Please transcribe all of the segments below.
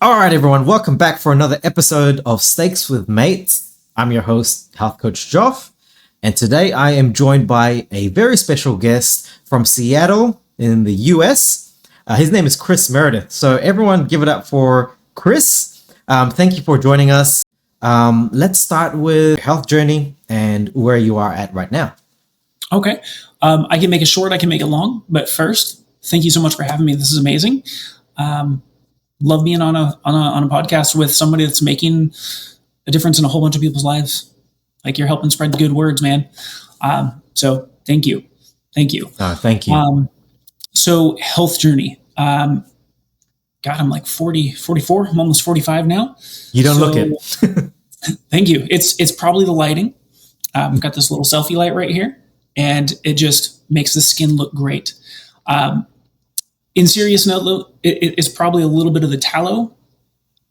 All right, everyone, welcome back for another episode of Steaks with Mates. I'm your host, Health Coach Joff, and today I am joined by a very special guest from Seattle in the US. His name is Chris Meredith. So everyone give it up for Chris. Thank you for joining us. Let's start with your health journey and where you are at right now. Okay. I can make it short, I can make it long, but first, thank you so much for having me. This is amazing. Love being on a podcast with somebody that's making a difference in a whole bunch of people's lives. Like, you're helping spread the good words, man. So thank you. Thank you. Thank you. So health journey. God, I'm like 44. I'm almost 45 now. You don't look it. Thank you. It's probably the lighting. I've got this little selfie light right here, and it just makes the skin look great. In serious note, it's probably a little bit of the tallow,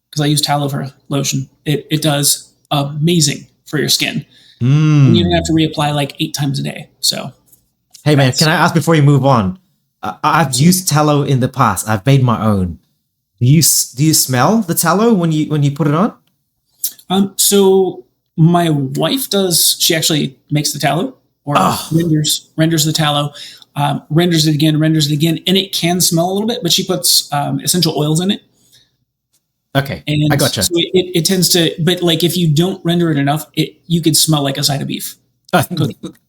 because I use tallow for lotion. It does amazing for your skin. And you don't have to reapply like 8 times a day. So, hey man, can I ask before you move on? I've used tallow in the past. I've made my own. Do you smell the tallow when you put it on? So my wife does. She actually makes the tallow, or renders the tallow. Renders it again, and it can smell a little bit, but she puts essential oils in it. Okay, and I gotcha. So it tends to, but like if you don't render it enough, you could smell like a side of beef.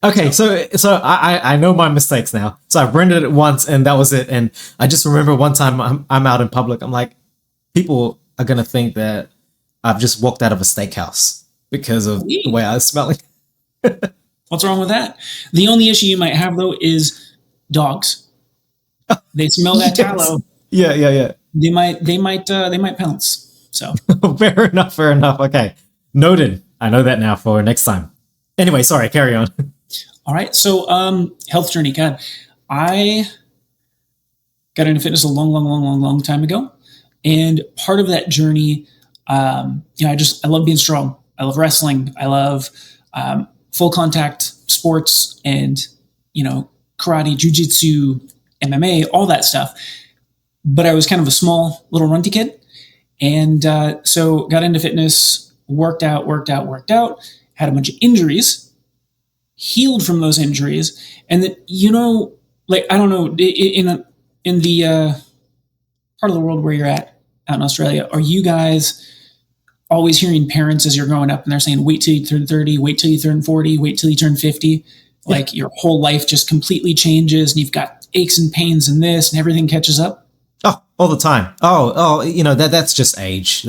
Okay, so I know my mistakes now. So I've rendered it once, and that was it. And I just remember one time I'm out in public. I'm like, people are gonna think that I've just walked out of a steakhouse because of the way I was smelling. What's wrong with that? The only issue you might have though is dogs. They smell that tallow. Yeah. They might pounce. So Fair enough. Okay. Noted. I know that now for next time. Anyway, sorry, carry on. All right. So health journey. God, I got into fitness a long time ago. And part of that journey, I love being strong. I love wrestling. I love full contact sports and, karate, jujitsu, MMA, all that stuff. But I was kind of a small little runty kid. And so got into fitness, worked out, had a bunch of injuries, healed from those injuries. And then, I don't know, in the part of the world where you're at, out in Australia, are you guys always hearing parents as you're growing up and they're saying, wait till you turn 30, wait till you turn 40, wait till you turn 50? Like your whole life just completely changes and you've got aches and pains and this and everything catches up. Oh, all the time. That's just age.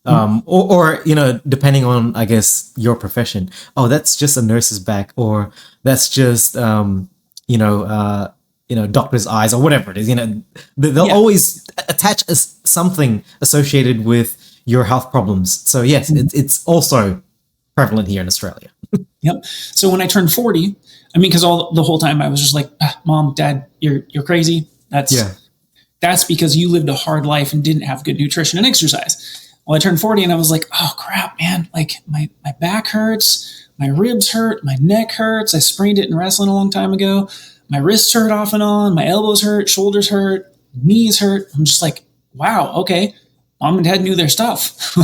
Or depending on, I guess, your profession. Oh, that's just a nurse's back, or that's just, doctor's eyes, or whatever it is. They'll always attach something associated with your health problems. So yes, it's also prevalent here in Australia. Yep. So when I turned 40, because the whole time I was just like, Mom, Dad, you're crazy. That's because you lived a hard life and didn't have good nutrition and exercise. Well, I turned 40 and I was like, oh crap, man, like my back hurts, my ribs hurt, my neck hurts. I sprained it in wrestling a long time ago. My wrists hurt off and on, my elbows hurt, shoulders hurt, knees hurt. I'm just like, wow, okay. Mom and Dad knew their stuff.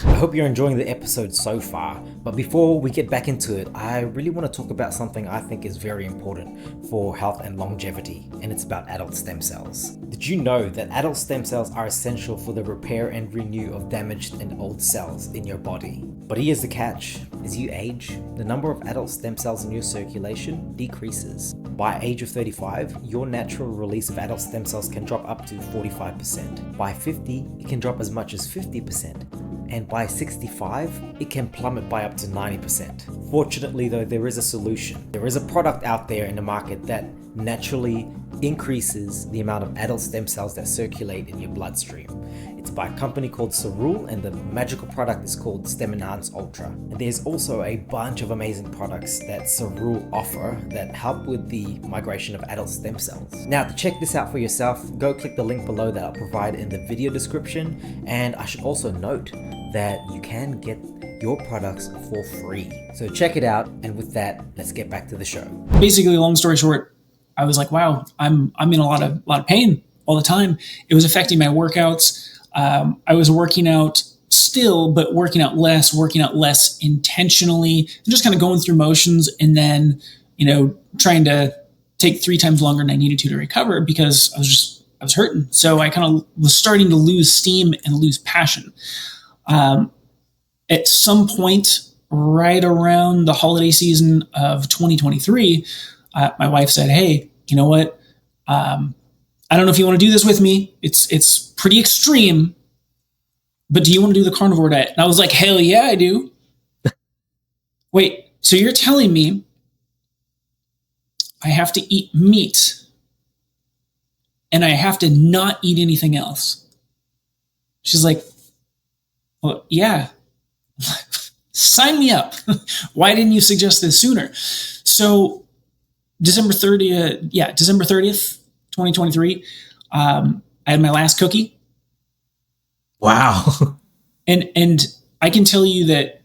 I hope you're enjoying the episode so far, but before we get back into it, I really want to talk about something I think is very important for health and longevity, and it's about adult stem cells. Did you know that adult stem cells are essential for the repair and renew of damaged and old cells in your body? But here's the catch. As you age, the number of adult stem cells in your circulation decreases. By age of 35, your natural release of adult stem cells can drop up to 45%. By 50, it can drop as much as 50%. And by 65, it can plummet by up to 90%. Fortunately though, there is a solution. There is a product out there in the market that naturally increases the amount of adult stem cells that circulate in your bloodstream. It's by a company called Cerule, and the magical product is called Stem Enhance Ultra. And there's also a bunch of amazing products that Cerule offer that help with the migration of adult stem cells. Now, to check this out for yourself, go click the link below that I'll provide in the video description. And I should also note that you can get your products for free. So check it out. And with that, let's get back to the show. Basically, long story short, I was like, wow, I'm in a lot of pain all the time. It was affecting my workouts. I was working out still, but working out less intentionally, and just kind of going through motions, and then, trying to take 3 times longer than I needed to recover because I was hurting. So I kind of was starting to lose steam and lose passion. At some point, right around the holiday season of 2023, my wife said, "Hey, you know what? I don't know if you want to do this with me. It's pretty extreme, but do you want to do the carnivore diet?" And I was like, "Hell yeah, I do." Wait, so you're telling me I have to eat meat and I have to not eat anything else? She's like, "Well, yeah." Sign me up. Why didn't you suggest this sooner? So December 30th, 2023, I had my last cookie. Wow. And I can tell you that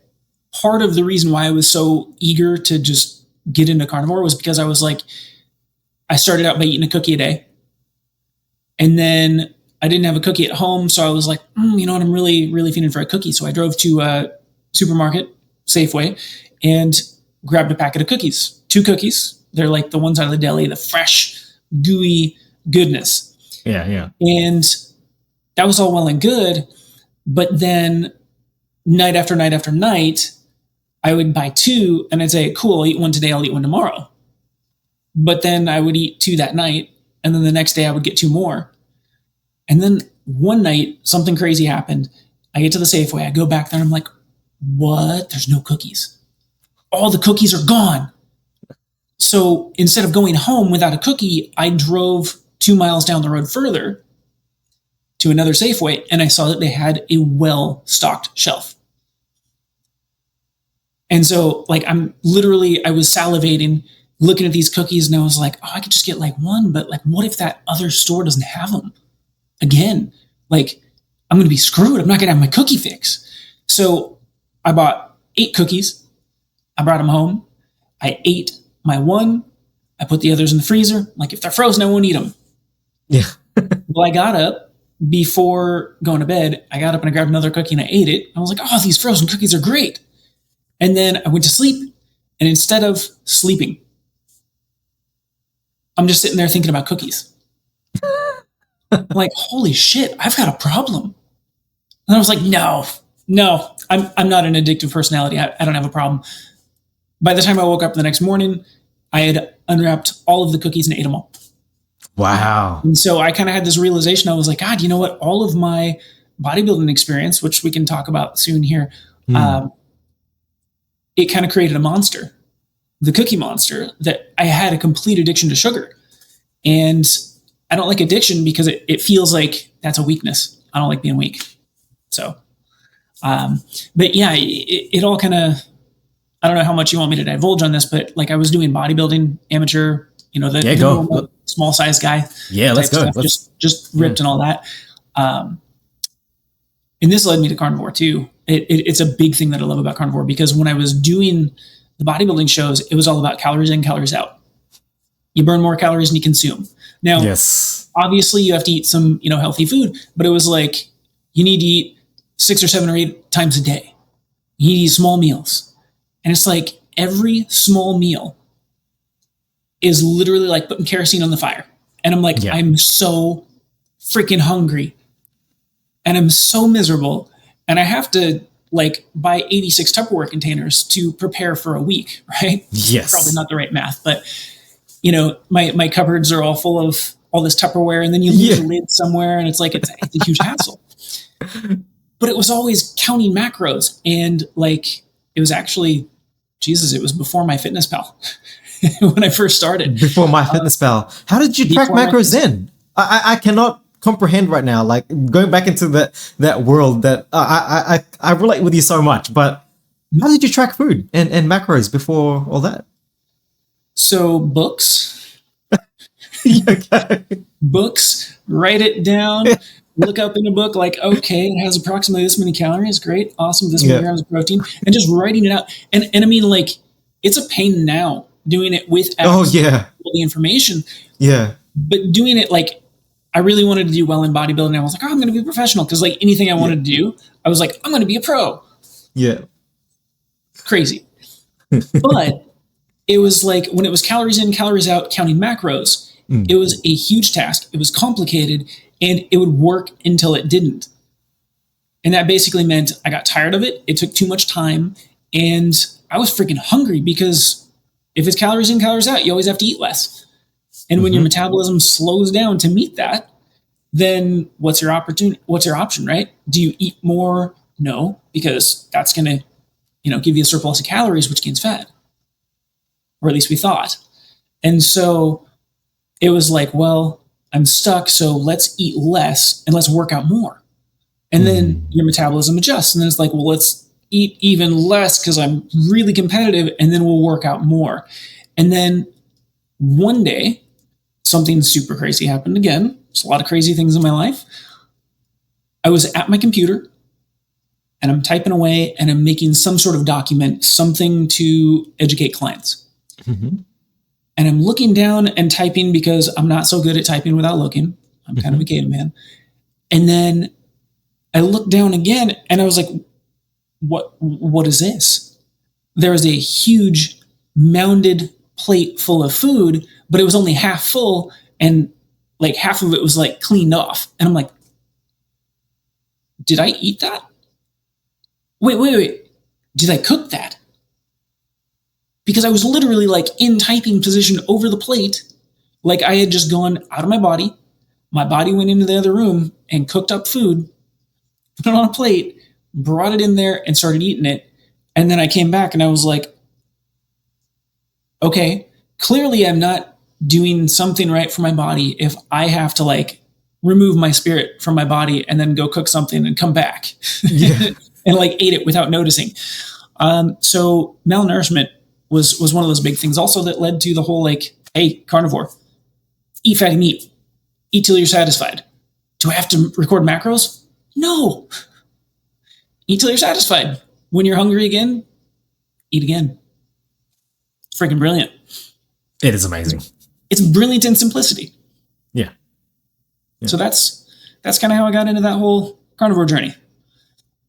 part of the reason why I was so eager to just get into carnivore was because I was like, I started out by eating a cookie a day. And then I didn't have a cookie at home. So I was like, you know what? I'm really, really feeling for a cookie. So I drove to a supermarket, Safeway, and grabbed a packet of cookies. 2 cookies. They're like the ones out of the deli, the fresh, gooey goodness. Yeah. And that was all well and good. But then night after night after night, I would buy 2 and I'd say, cool, I'll eat one today, I'll eat one tomorrow. But then I would eat 2 that night. And then the next day I would get 2 more. And then one night, something crazy happened. I get to the Safeway. I go back there and I'm like, what? There's no cookies. All the cookies are gone. So instead of going home without a cookie, I drove 2 miles down the road further to another Safeway, and I saw that they had a well-stocked shelf. And so, I was salivating, looking at these cookies, and I was like, I could just get one, but what if that other store doesn't have them? Again, I'm going to be screwed. I'm not going to have my cookie fix. So I bought 8 cookies. I brought them home. I ate my one. I put the others in the freezer. If they're frozen, I won't eat them. Yeah. Well, I got up before going to bed. I got up and I grabbed another cookie and I ate it. I was like, these frozen cookies are great. And then I went to sleep. And instead of sleeping, I'm just sitting there thinking about cookies. I'm like, holy shit, I've got a problem. And I was like, no, I'm not an addictive personality. I don't have a problem. By the time I woke up the next morning, I had unwrapped all of the cookies and ate them all. Wow. And so I kind of had this realization. I was like, God, you know what? All of my bodybuilding experience, which we can talk about soon here, it kind of created a monster, the cookie monster, that I had a complete addiction to sugar. And I don't like addiction because it feels like that's a weakness. I don't like being weak. So, but yeah, it all kind of, I don't know how much you want me to divulge on this, but I was doing bodybuilding, amateur, the normal, small size guy. Yeah, let's go. Just ripped and all that. And this led me to carnivore too. It's a big thing that I love about carnivore, because when I was doing the bodybuilding shows, it was all about calories in, calories out. You burn more calories than you consume. Now, yes, obviously you have to eat some, healthy food, but it was you need to eat 6 or 7 or 8 times a day. You need to eat small meals. And it's every small meal is literally putting kerosene on the fire. And I'm I'm so freaking hungry and I'm so miserable. And I have to buy 86 Tupperware containers to prepare for a week, right? Yes. Probably not the right math, but my cupboards are all full of all this Tupperware, and then you lose the lid somewhere, and it's it's a huge hassle. But it was always counting macros, and it was actually, it was before MyFitnessPal when I first started. Before MyFitnessPal. How did you track macros then? I cannot comprehend right now. Going back into that world that I relate with you so much, but how did you track food and macros before all that? So books, okay. Books, write it down, look up in a book, okay, it has approximately this many calories. Great. Awesome. This many grams of protein, and just writing it out. And I mean, it's a pain now doing it with all the information. Yeah. But doing it I really wanted to do well in bodybuilding. I was like, oh, I'm going to be a professional. Cause like anything I wanted to do, I was like, I'm going to be a pro. Yeah. Crazy. But it was like when it was calories in, calories out, counting macros, it was a huge task. It was complicated and it would work until it didn't. And that basically meant I got tired of it. It took too much time and I was freaking hungry because if it's calories in, calories out, you always have to eat less. And when your metabolism slows down to meet that, then what's your option, right? Do you eat more? No, because that's going to, give you a surplus of calories, which gains fat. Or at least we thought. And so it was like, well, I'm stuck, so let's eat less and let's work out more. And then your metabolism adjusts. And then it's like, well, let's eat even less because I'm really competitive, and then we'll work out more. And then one day, something super crazy happened again. There's a lot of crazy things in my life. I was at my computer and I'm typing away and I'm making some sort of document, something to educate clients. And I'm looking down and typing because I'm not so good at typing without looking. I'm kind of a caveman. And then I looked down again and I was like, what is this? There was a huge mounded plate full of food, but it was only half full and like half of it was like cleaned off. And I'm like, did I eat that? Wait. Did I cook that? Because I was literally like in typing position over the plate. Like I had just gone out of my body. My body went into the other room and cooked up food, put it on a plate, brought it in there and started eating it. And then I came back and I was like, okay, clearly I'm not doing something right for my body if I have to like remove my spirit from my body and then go cook something and come back and like ate it without noticing. So malnourishment was one of those big things also that led to the whole like, hey, carnivore, eat fatty meat, eat till you're satisfied. Do I have to record macros? No. Eat till you're satisfied. When you're hungry again, eat again. Freaking brilliant. It is amazing. It's brilliant in simplicity. Yeah. So that's kind of how I got into that whole carnivore journey.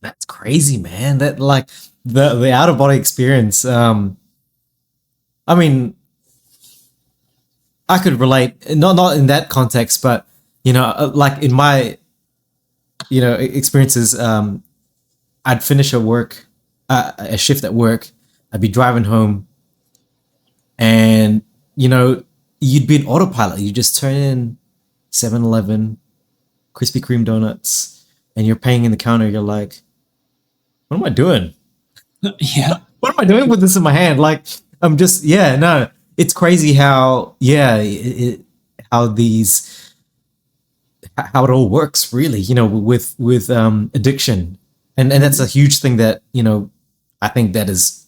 That's crazy, man. That like the out of body experience. I mean, I could relate, not in that context, but like in my experiences. I'd finish a shift at work. I'd be driving home, and you'd be in autopilot. You just turn in 7-Eleven, Krispy Kreme donuts, and you're paying in the counter. You're like, what am I doing? Yeah. What am I doing with this in my hand? Like, I'm just, no, it's crazy how how it all works really, with addiction. And that's a huge thing that, I think that is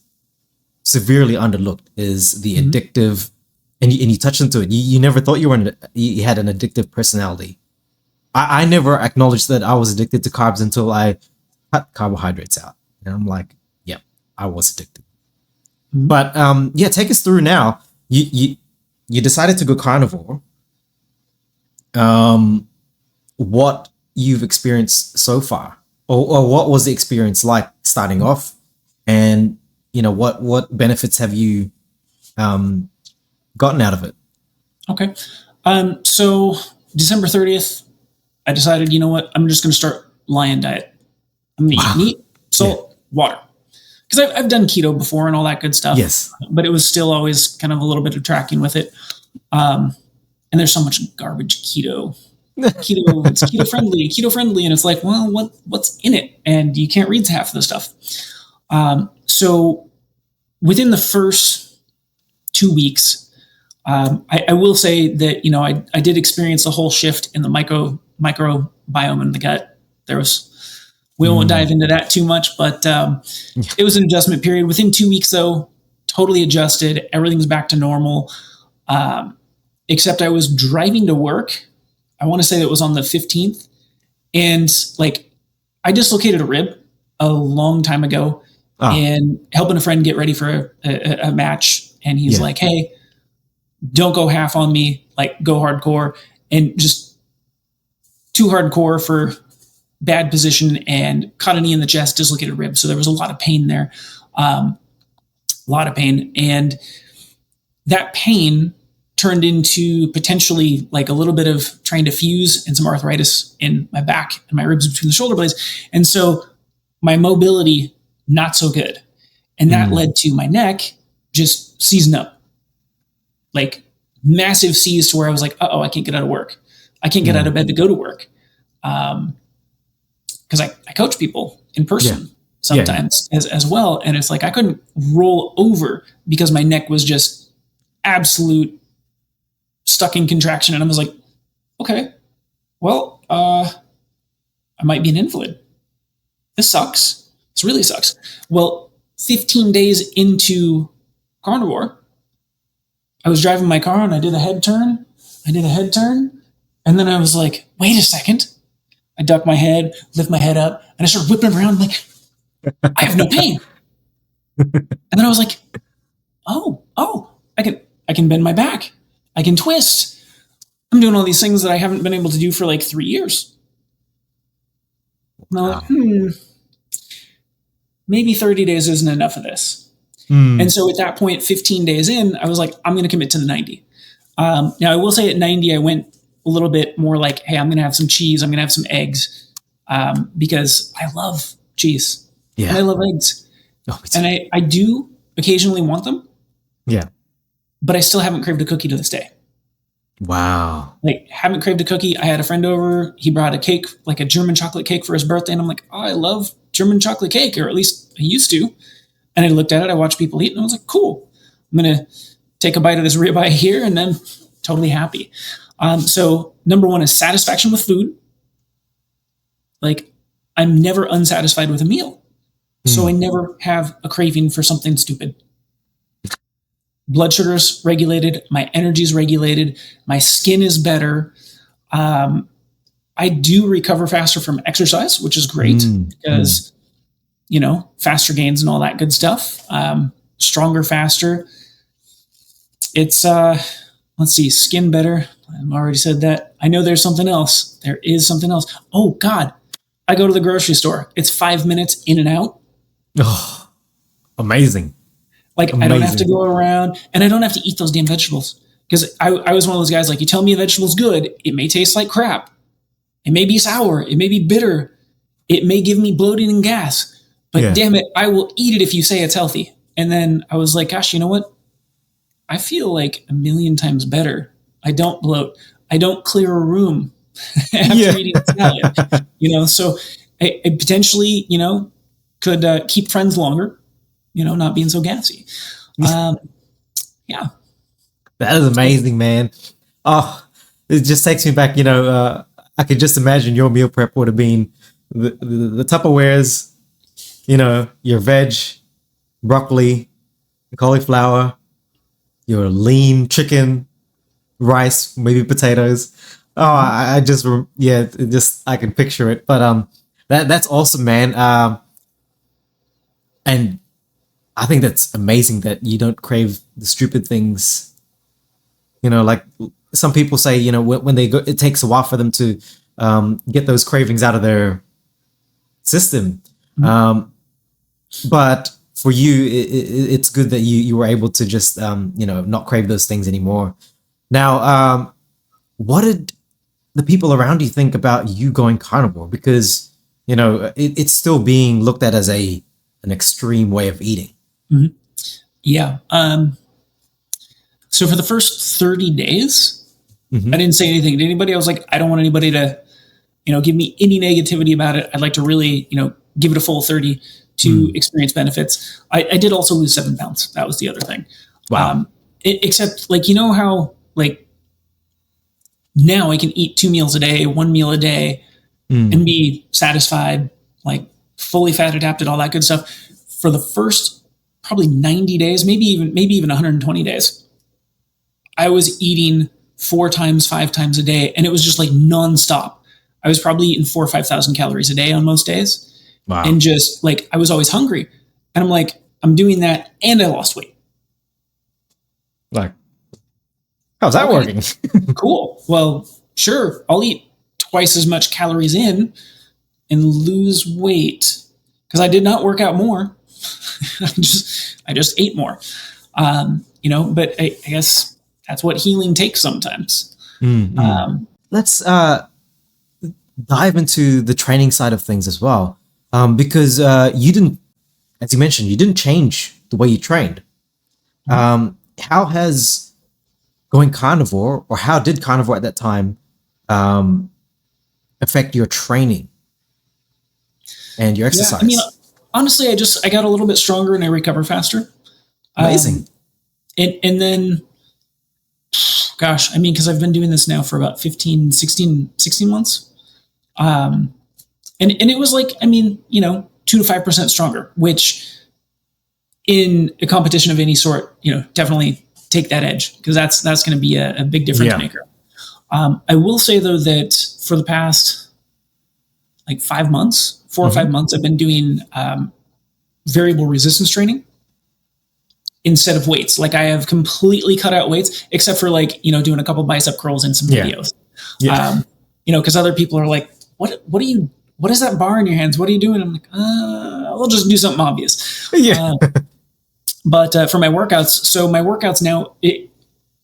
severely underlooked is the addictive, and you touched into it. You never thought you had an addictive personality. I never acknowledged that I was addicted to carbs until I cut carbohydrates out. And I'm like, yeah, I was addicted. But take us through now. You decided to go carnivore. What you've experienced so far, or what was the experience like starting off, and what benefits have you gotten out of it? Okay. So December 30th, I decided, you know what, I'm just going to start lion diet. I'm going to eat meat, salt, water. Because I've done keto before and all that good stuff. Yes. But it was still always kind of a little bit of tracking with it. And there's so much garbage keto. It's keto friendly. And it's like, well, what's in it? And you can't read half of the stuff. So within the first 2 weeks, I will say that, I did experience a whole shift in the microbiome in the gut. We won't dive into that too much, but it was an adjustment period. Within 2 weeks, though, totally adjusted. Everything's back to normal. Except I was driving to work. I want to say that was on the 15th. And I dislocated a rib a long time ago and helping a friend get ready for a match. And he's like, hey, don't go half on me, go hardcore. And just too hardcore for bad position and caught a knee in the chest, dislocated rib. So there was a lot of pain there. A lot of pain. And that pain turned into potentially like a little bit of trying to fuse and some arthritis in my back and my ribs between the shoulder blades. And so my mobility, not so good. And that led to my neck just seizing up. Like massive seize to where I was like, I can't get out of work. I can't get out of bed to go to work. Because I coach people in person sometimes as well. And it's like I couldn't roll over because my neck was just absolute stuck in contraction. And I was like, okay, well, I might be an invalid. This sucks. This really sucks. Well, 15 days into Carnivore, I was driving my car and I did a head turn. And then I was like, wait a second. I duck my head, lift my head up, and I start whipping around like, I have no pain. And then I was like, I can bend my back. I can twist. I'm doing all these things that I haven't been able to do for like 3 years. And I'm like, maybe 30 days isn't enough of this. And so at that point, 15 days in, I was like, I'm going to commit to the 90. Now I will say at 90, I went a little bit more like, hey, I'm going to have some cheese. I'm going to have some eggs because I love cheese. Yeah. And I love eggs. Oh, and I do occasionally want them. Yeah. But I still haven't craved a cookie to this day. Wow. Like, haven't craved a cookie. I had a friend over. He brought a cake, like a German chocolate cake for his birthday. And I'm like, I love German chocolate cake, or at least I used to. And I looked at it. I watched people eat. And I was like, cool. I'm going to take a bite of this ribeye here. And then totally happy. So number one is satisfaction with food. Like, I'm never unsatisfied with a meal. So I never have a craving for something stupid. Blood sugar's regulated. My energy's regulated. My skin is better. I do recover faster from exercise, which is great because, faster gains and all that good stuff. Stronger, faster. It's, let's see, skin better. I've already said that. I know there's something else. There is something else. Oh, God. I go to the grocery store. It's 5 minutes in and out. Oh, amazing. Like, I don't have to go around, and I don't have to eat those damn vegetables. Because I was one of those guys, like, you tell me a vegetable's good, it may taste like crap. It may be sour. It may be bitter. It may give me bloating and gas. But damn it, I will eat it if you say it's healthy. And then I was like, gosh, you know what? I feel like 1,000,000 times better. I don't bloat. I don't clear a room after eating a salad. So I potentially, could keep friends longer, not being so gassy. Yeah. That is amazing, man. Oh, it just takes me back, I could just imagine your meal prep would have been the Tupperwares, your veg, broccoli, cauliflower, your lean chicken, rice, maybe potatoes. Oh, I can picture it. But that's awesome, man. And I think that's amazing that you don't crave the stupid things. Like some people say, when they go, it takes a while for them to get those cravings out of their system. But for you, it's good that you were able to just, not crave those things anymore. Now, what did the people around you think about you going carnivore? Because, it's still being looked at as an extreme way of eating. Mm-hmm. Yeah. So for the first 30 days, I didn't say anything to anybody. I was like, I don't want anybody to, give me any negativity about it. I'd like to really, give it a full 30 to experience benefits. I did also lose 7 pounds. That was the other thing. Wow. Except like, how like now I can eat 2 meals a day, 1 meal a day and be satisfied, like fully fat adapted, all that good stuff. For the first probably 90 days, maybe even 120 days, I was eating 4 times, 5 times a day. And it was just like nonstop. I was probably eating 4,000 or 5,000 calories a day on most days. Wow. And just like, I was always hungry. And I'm like, I'm doing that and I lost weight. Like, how's that working? Cool. Well, sure. I'll eat twice as much calories in and lose weight because I did not work out more. I just ate more. But I guess that's what healing takes sometimes. Let's dive into the training side of things as well, because you didn't, as you mentioned, you didn't change the way you trained. How has going carnivore, or how did carnivore at that time affect your training and your exercise? I mean, honestly, I got a little bit stronger and I recover faster. Amazing. And then, gosh, I mean, because I've been doing this now for about 16 months. And it was like, I mean, 2 to 5% stronger, which in a competition of any sort, definitely take that edge, because that's going to be a big difference maker. I will say though that for the past like 5 months, 4 or 5 months, I've been doing variable resistance training instead of weights. Like I have completely cut out weights, except for like, doing a couple bicep curls in some videos. Because other people are like, what is that bar in your hands? What are you doing? I'm like, I'll just do something obvious. But for my workouts, now,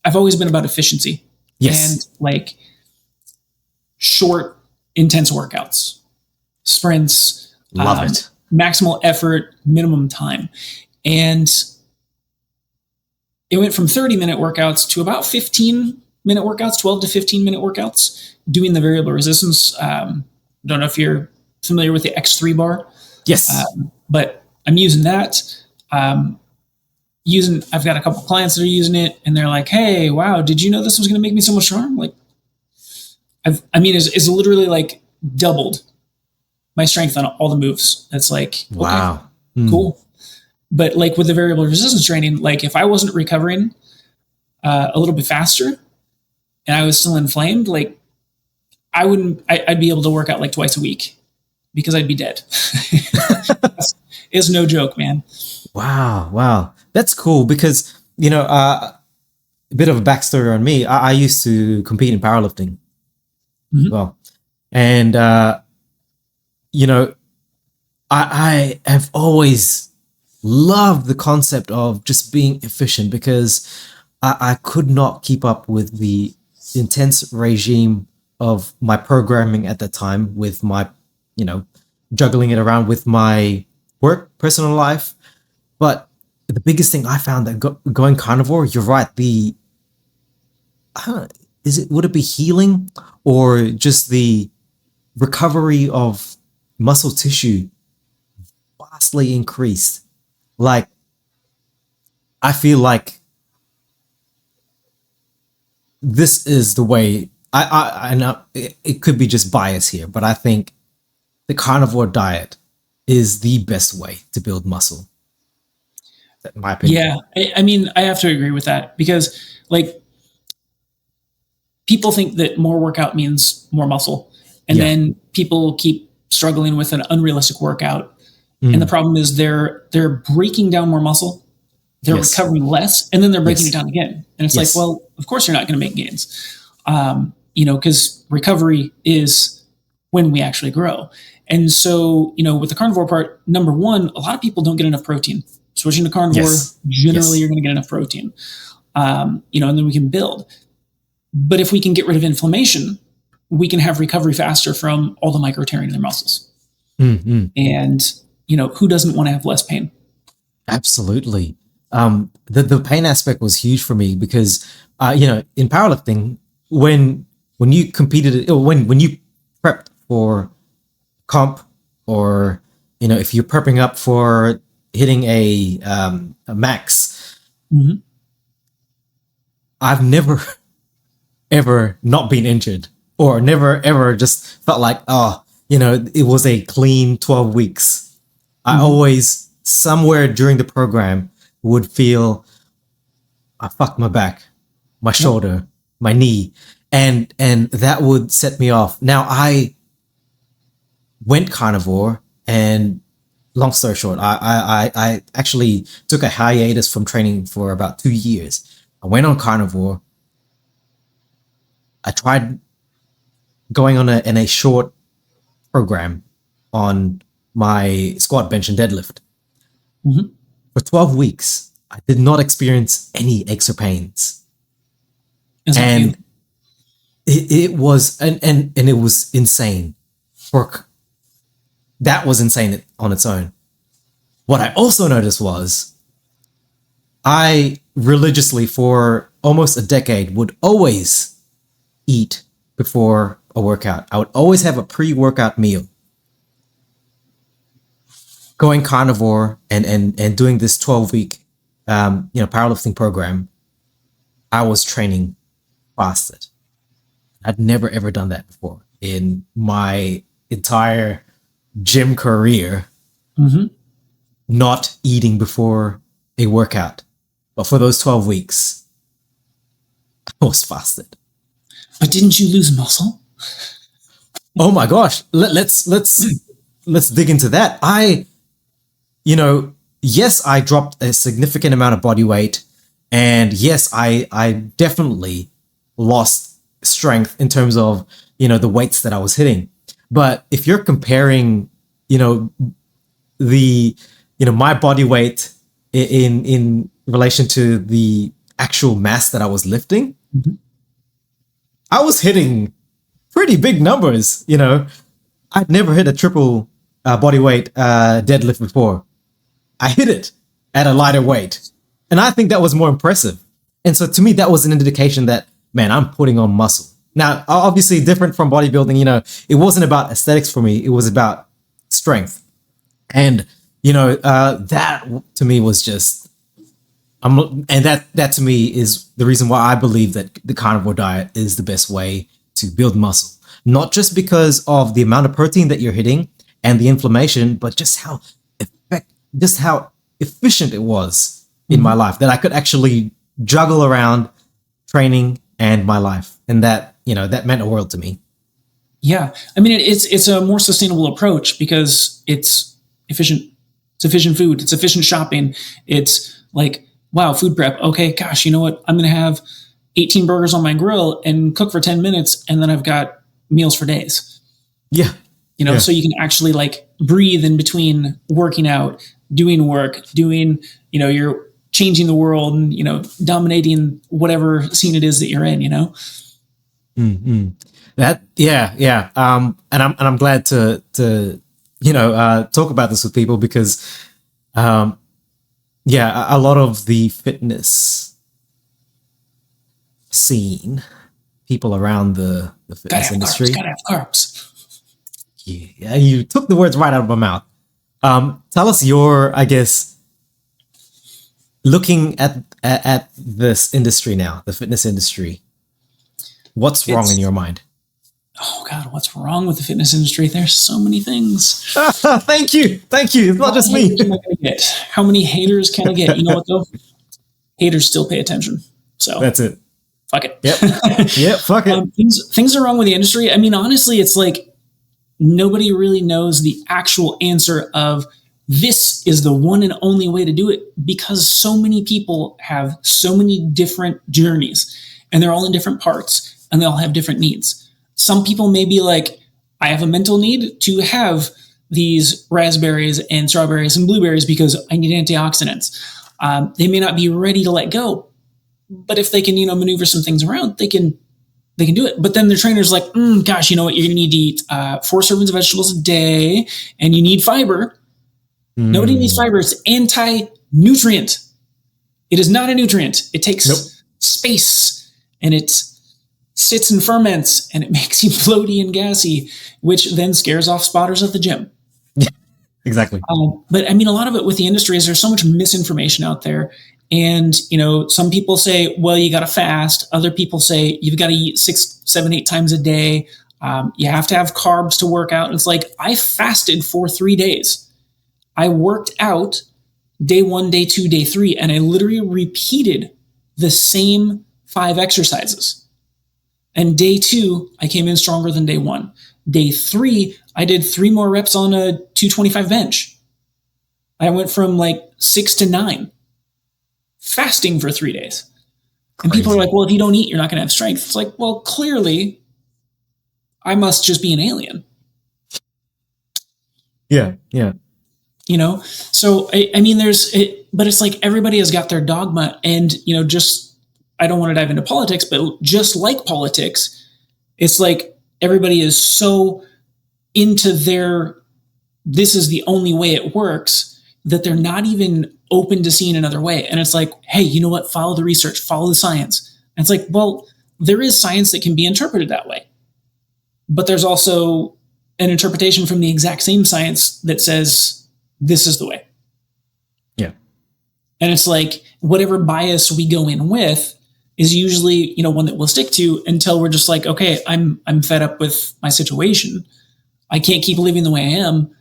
I've always been about efficiency. And like short, intense workouts, sprints, Love it. Maximal effort, minimum time. And it went from 30-minute workouts to about 15-minute workouts, 12 to 15-minute workouts, doing the variable resistance. Don't know if you're familiar with the X3 bar. Yes. But I'm using that. I've got a couple clients that are using it, and they're like, "Hey, wow, did you know this was going to make me so much stronger?" I'm like, it's literally like doubled my strength on all the moves. It's like, wow, okay, cool. But like with the variable resistance training, like if I wasn't recovering a little bit faster and I was still inflamed, like I'd be able to work out like twice a week because I'd be dead. It's no joke, man. Wow. That's cool because, a bit of a backstory on me. I used to compete in powerlifting as well. And, I have always loved the concept of just being efficient because I could not keep up with the intense regime of my programming at the time with my, juggling it around with my work, personal life. But the biggest thing I found that going carnivore, you're right. Would it be healing or just the recovery of muscle tissue vastly increased? Like, I feel like this is the way. I know it could be just bias here, but I think the carnivore diet is the best way to build muscle. In my opinion. Yeah, I mean, I have to agree with that because, like, people think that more workout means more muscle, and then people keep struggling with an unrealistic workout. And the problem is they're breaking down more muscle, they're recovering less, and then they're breaking it down again. And it's like, well, of course you're not going to make gains, because recovery is when we actually grow. And so, with the carnivore part, number one, a lot of people don't get enough protein. Switching to carnivore, generally you're going to get enough protein, and then we can build. But if we can get rid of inflammation, we can have recovery faster from all the micro tearing in their muscles. And, who doesn't want to have less pain? Absolutely. The pain aspect was huge for me because, in powerlifting, when you competed, or when you prepped for comp, or, if you're prepping up for hitting a max, I've never ever not been injured, or never ever just felt like, it was a clean 12 weeks. I always, somewhere during the program, would feel, I fucked my back, my shoulder, my knee, and that would set me off. Now I went carnivore, and long story short, I actually took a hiatus from training for about 2 years. I went on carnivore. I tried going on in a short program on my squat, bench, and deadlift. Mm-hmm. For 12 weeks, I did not experience any aches or pains. And it was and it was insane. That was insane on its own. What I also noticed was I religiously for almost a decade would always eat before a workout. I would always have a pre-workout meal. Going carnivore and doing this 12-week powerlifting program, I was training fasted. I'd never ever done that before in my entire gym career. Mm-hmm. Not eating before a workout. But for those 12 weeks, I was fasted. But didn't you lose muscle? Oh my gosh. Let's dig into that. Yes, I dropped a significant amount of body weight. And yes, I definitely lost strength in terms of, the weights that I was hitting. But if you're comparing, my body weight in relation to the actual mass that I was lifting, mm-hmm. I was hitting pretty big numbers. I'd never hit a triple body weight deadlift before. I hit it at a lighter weight. And I think that was more impressive. And so to me, that was an indication that, man, I'm putting on muscle. Now, obviously different from bodybuilding, it wasn't about aesthetics for me. It was about strength. And, that to me was just, that to me is the reason why I believe that the carnivore diet is the best way to build muscle. Not just because of the amount of protein that you're hitting and the inflammation, but just how efficient it was in my life, that I could actually juggle around training and my life. And that meant a world to me. Yeah. I mean, it's a more sustainable approach because it's efficient. It's efficient food. It's efficient shopping. It's like, wow, food prep. Okay, gosh, you know what? I'm going to have 18 burgers on my grill and cook for 10 minutes. And then I've got meals for days. Yeah. So you can actually like breathe in between working out, doing work, you're changing the world and, dominating whatever scene it is that you're in, Mm-hmm. That, yeah. And I'm glad to talk about this with people because, a lot of the fitness scene, people around the fitness industry. Gotta have carbs. Yeah, you took the words right out of my mouth. Tell us your, I guess, looking at this industry now, the fitness industry. What's wrong in your mind? Oh God, what's wrong with the fitness industry? There's so many things. Thank you. It's not just me. How many haters can I get? You know what though? Haters still pay attention. So that's it. Fuck it. Yep. Fuck it. Things are wrong with the industry. I mean, honestly, it's like nobody really knows the actual answer of this is the one and only way to do it because so many people have so many different journeys and they're all in different parts and they all have different needs. Some people may be like, I have a mental need to have these raspberries and strawberries and blueberries because I need antioxidants. They may not be ready to let go, but if they can, maneuver some things around, they can do it. But then their trainer's like, gosh, you know what? You're going to need to eat 4 servings of vegetables a day and you need fiber. Nobody needs fiber. It's anti-nutrient. It is not a nutrient. It takes space and it sits and ferments and it makes you floaty and gassy, which then scares off spotters at the gym. Yeah, exactly. But I mean, a lot of it with the industry is there's so much misinformation out there. And, some people say, well, you got to fast. Other people say you've got to eat 6, 7, 8 times a day. You have to have carbs to work out. And it's like, I fasted for 3 days. I worked out day 1, day 2, day 3, and I literally repeated the same 5 exercises. And day 2, I came in stronger than day 1. Day 3, I did 3 more reps on a 225 bench. I went from like 6 to 9. Fasting for 3 days. And people are like, well, if you don't eat, you're not going to have strength. It's like, well, clearly I must just be an alien. Yeah. Yeah. So but it's like everybody has got their dogma, and just, I don't want to dive into politics, but just like politics, it's like everybody is so into this is the only way it works, that they're not even open to seeing another way. And it's like, hey, you know what? Follow the research, follow the science. And it's like, well, there is science that can be interpreted that way, but there's also an interpretation from the exact same science that says this is the way. Yeah. And it's like, whatever bias we go in with is usually, one that we'll stick to until we're just like, okay, I'm fed up with my situation. I can't keep living the way I am.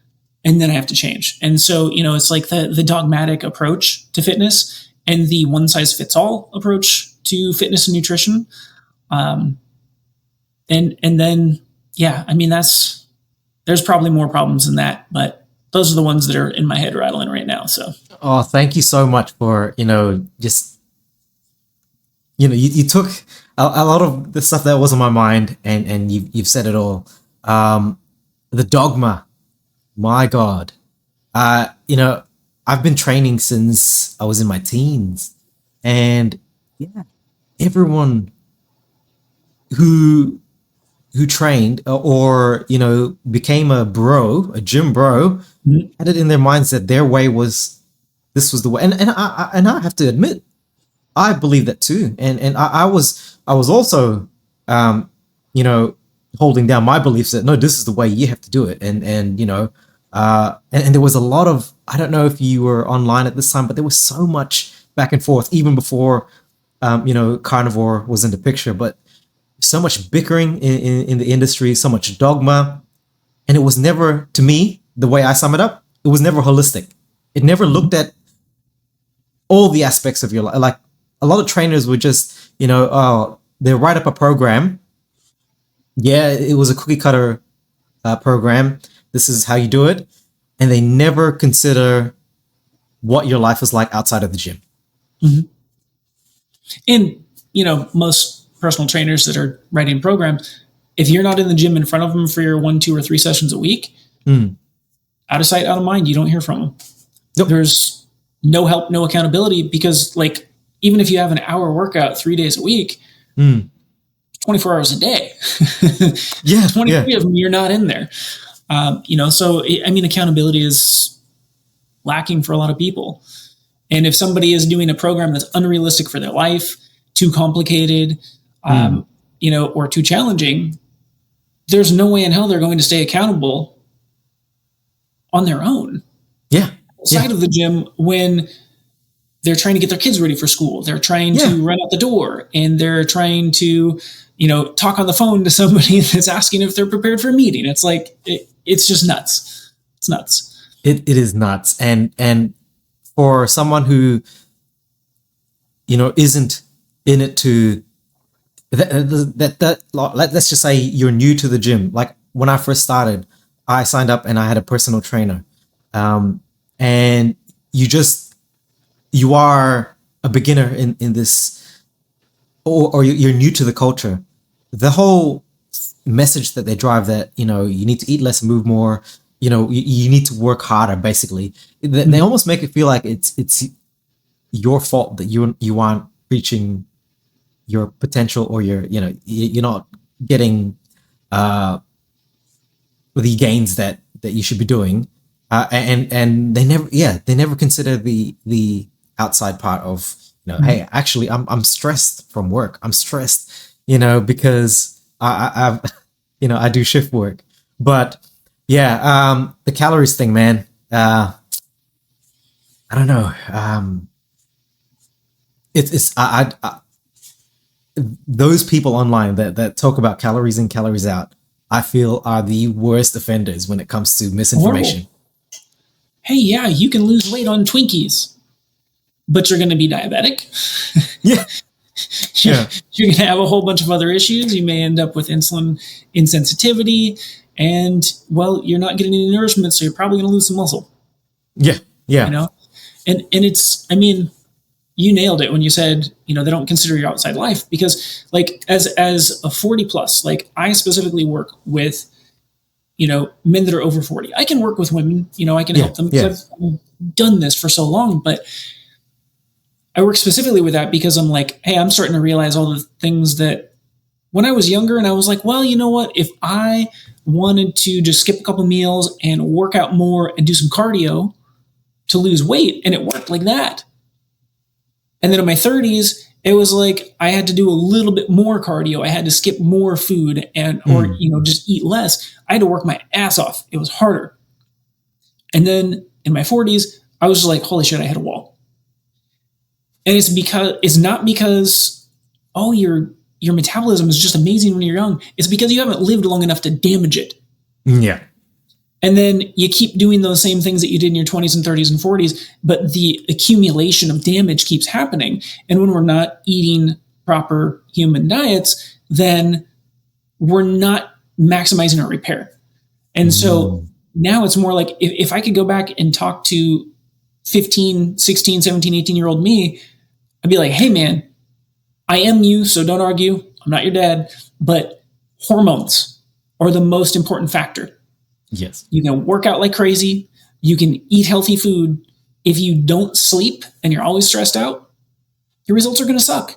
And then I have to change. And so, it's like the dogmatic approach to fitness and the one size fits all approach to fitness and nutrition. And then, yeah, I mean, there's probably more problems than that, but those are the ones that are in my head rattling right now. So, oh, thank you so much for, just, you took a lot of the stuff that was on my mind, and you've said it all. The dogma, my God, I've been training since I was in my teens, and yeah, everyone who trained or became a gym bro, had it in their minds that their way this was the way, and I have to admit, I believe that too, and I was also holding down my beliefs that no, this is the way you have to do it, and there was a lot of, I don't know if you were online at this time, but there was so much back and forth even before Carnivore was in the picture, but so much bickering in the industry, so much dogma, and it was never, to me, the way I sum it up, it was never holistic. It never looked at all the aspects of your life. Like, a lot of trainers would just, they write up a program. Yeah, it was a cookie cutter program. This is how you do it. And they never consider what your life is like outside of the gym. Mm-hmm. And, most personal trainers that are writing programs, if you're not in the gym in front of them for your 1, 2, or 3 sessions a week, out of sight, out of mind, you don't hear from them. Nope. There's no help, no accountability, because even if you have an hour workout 3 days a week, 24 hours a day, 23 of them, you're not in there. So, I mean, accountability is lacking for a lot of people. And if somebody is doing a program that's unrealistic for their life, too complicated, or too challenging, there's no way in hell they're going to stay accountable on their own. Yeah. Outside of the gym, when they're trying to get their kids ready for school, they're trying to run out the door, and they're trying to, talk on the phone to somebody that's asking if they're prepared for a meeting. It's like, it's just nuts. It's nuts. It is nuts. And for someone who, isn't in it to let's just say you're new to the gym. Like, when I first started, I signed up and I had a personal trainer. And you are a beginner in this, or you're new to the culture. The whole message that they drive, that, you need to eat less, move more, you need to work harder, basically. They almost make it feel like it's your fault that you aren't reaching your potential, or you're not getting the gains that you should be doing. And they never consider the outside part of, hey, actually, I'm stressed from work. I'm stressed, because I do shift work. But the calories thing, man. I don't know. Those people online that talk about calories in, calories out, I feel are the worst offenders when it comes to misinformation. Horrible. Hey, yeah, you can lose weight on Twinkies, but you're going to be diabetic. Yeah. You're going to have a whole bunch of other issues. You may end up with insulin insensitivity, and, well, you're not getting any nourishment, so you're probably going to lose some muscle. Yeah. And it's, I mean, you nailed it when you said, they don't consider your outside life, because like as a 40 plus, like I specifically work with, men that are over 40. I can work with women, I can help them because I've done this for so long, but I work specifically with that because I'm like, hey, I'm starting to realize all the things that when I was younger, and I was like, well, you know what? If I wanted to just skip a couple meals and work out more and do some cardio to lose weight, and it worked like that. And then in my 30s, it was like I had to do a little bit more cardio. I had to skip more food or just eat less. I had to work my ass off. It was harder. And then in my 40s, I was just like, holy shit, I hit a wall. And it's not because, oh, your metabolism is just amazing when you're young. It's because you haven't lived long enough to damage it. Yeah. And then you keep doing those same things that you did in your 20s and 30s and 40s, but the accumulation of damage keeps happening. And when we're not eating proper human diets, then we're not maximizing our repair. And so now it's more like if I could go back and talk to 15, 16, 17, 18-year-old me, I'd be like, hey, man, I am you, so don't argue. I'm not your dad. But hormones are the most important factor. Yes. You can work out like crazy. You can eat healthy food. If you don't sleep and you're always stressed out, your results are going to suck.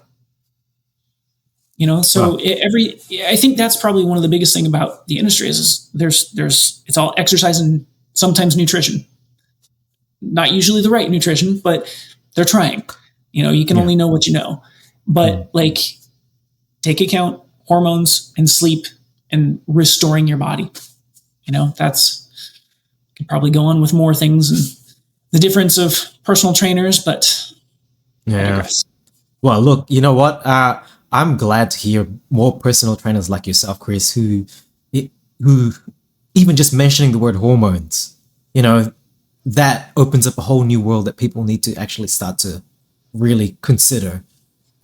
So I think that's probably one of the biggest thing about the industry is it's all exercise and sometimes nutrition. Not usually the right nutrition, but they're trying. You can only know what you know. But like, take account hormones and sleep and restoring your body. Could probably go on with more things and the difference of personal trainers, but yeah. Well, look, you know what? I'm glad to hear more personal trainers like yourself, Chris, who even just mentioning the word hormones, that opens up a whole new world that people need to actually start to really consider.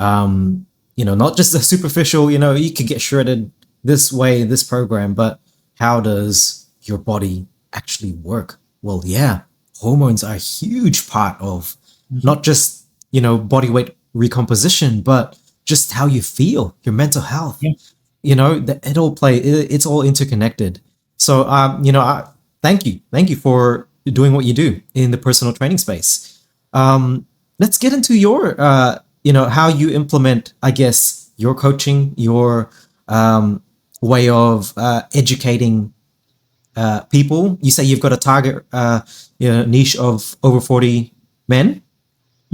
Not just the superficial, you could get shredded this way, this program, but how does your body actually work? Well, yeah, hormones are a huge part of not just, body weight recomposition, but just how you feel, your mental health. Yeah. It's all interconnected. So, thank you for doing what you do in the personal training space. Let's get into your, how you implement, I guess, your coaching, your way of educating people. You say you've got a target niche of over 40 men.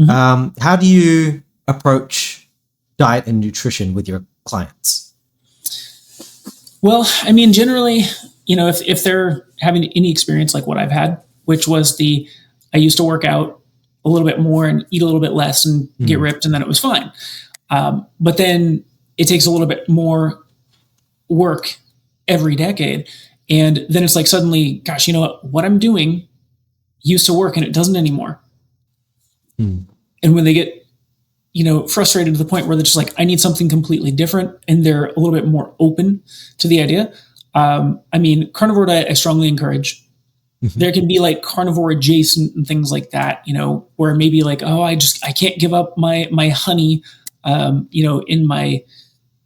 How do you approach diet and nutrition with your clients? Well, I mean, generally, if they're having any experience like what I've had, which was I used to work out a little bit more and eat a little bit less and get ripped, and then it was fine. But then it takes a little bit more work every decade. And then it's like suddenly, gosh, what I'm doing used to work and it doesn't anymore. And when they get, frustrated to the point where they're just like, I need something completely different, and they're a little bit more open to the idea. Carnivore diet, I strongly encourage. There can be like carnivore adjacent and things like that, where maybe like, oh, I can't give up my honey, in my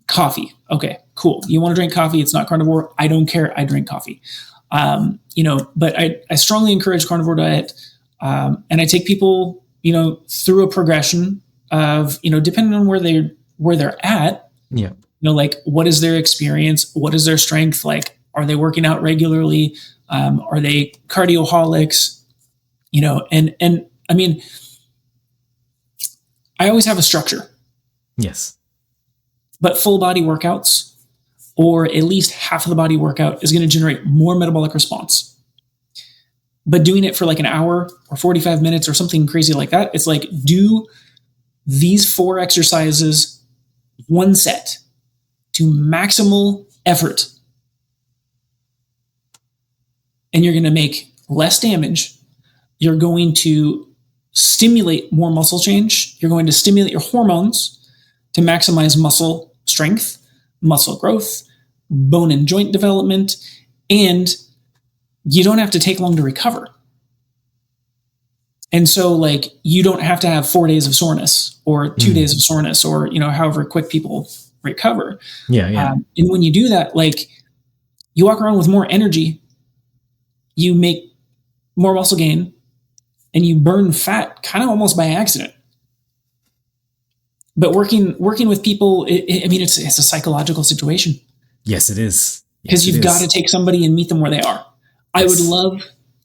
coffee. Okay, cool. You want to drink coffee? It's not carnivore. I don't care. I drink coffee. But I strongly encourage carnivore diet. And I take people, through a progression of, depending on where they're at. Yeah. Like, what is their experience? What is their strength? Like, are they working out regularly? Are they cardioholics? And I mean, I always have a structure. Yes. But full body workouts, or at least half of the body workout, is going to generate more metabolic response. But doing it for like an hour or 45 minutes or something crazy like that, it's like, do these 4 exercises, 1 set, to maximal effort. And you're going to make less damage. You're going to stimulate more muscle change. You're going to stimulate your hormones to maximize muscle strength, muscle growth, bone and joint development, and you don't have to take long to recover. And so like, you don't have to have 4 days of soreness or 2 days of soreness, or, however quick people recover. Yeah. Yeah. And when you do that, like, you walk around with more energy, you make more muscle gain, and you burn fat kind of almost by accident. But working with people, it's a psychological situation. Yes, it is. Because you've got to take somebody and meet them where they are. I would